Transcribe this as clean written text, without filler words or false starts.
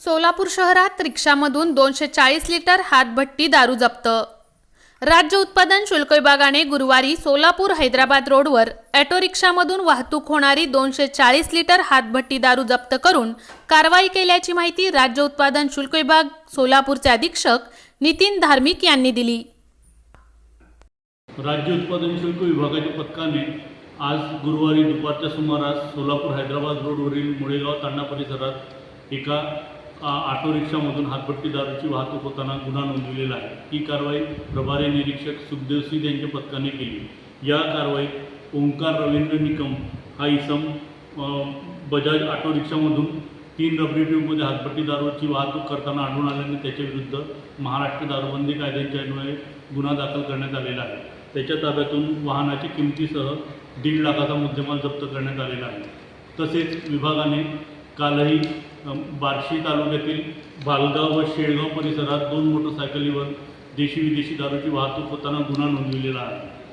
सोलापूर शहरात रिक्षामधून 240 लिटर हातभट्टी दारू जप्त। राज्य उत्पादन शुल्क विभागाने गुरुवारी सोलापूर हैदराबाद रोडवर ऑटो रिक्षामधून वाहतूक होणारी 240 लिटर हातभट्टी दारू जप्त करून कारवाई केल्याची माहिती राज्य उत्पादन शुल्क विभाग सोलापूरचे अधीक्षक नितीन धार्मिक यांनी दिली। राज्य उत्पादन शुल्क विभागाच्या पथकाने आज गुरुवारी दुपारच्या सुमारास सोलापूर हैदराबाद रोडवरील मुळेगाव तांडा परिसरात एका ऑटो रिक्षामधून हातभट्टी दारूची वाहतूक होताना गुन्हा नोंदविलेला आहे। ही कारवाई प्रभारी निरीक्षक सुखदेव सिंह यांच्या पथकाने केली। या कारवाईत ओंकार रवींद्र निकम हा इसम बजाज ऑटो रिक्षामधून 3 रबरी ट्यूबमध्ये हातभट्टी दारूची वाहतूक करताना आढळून आल्याने त्याच्या विरुद्ध महाराष्ट्र दारूबंदी कायद्याच्या अन्वये गुन्हा दाखल करण्यात आलेला आहे। त्याच्या ताब्यातून वाहनाची किमतीसह 1.5 लाखाचा मुद्देमाल जप्त करण्यात आलेला आहे। तसेच विभागाने कालही बार्शी तालुक्यातील बालगाव व शेळगाव परिसरात 2 मोटरसायकलीवर देशी विदेशी दारूची वाहतूक होताना गुन्हा नोंदविलेला आहे।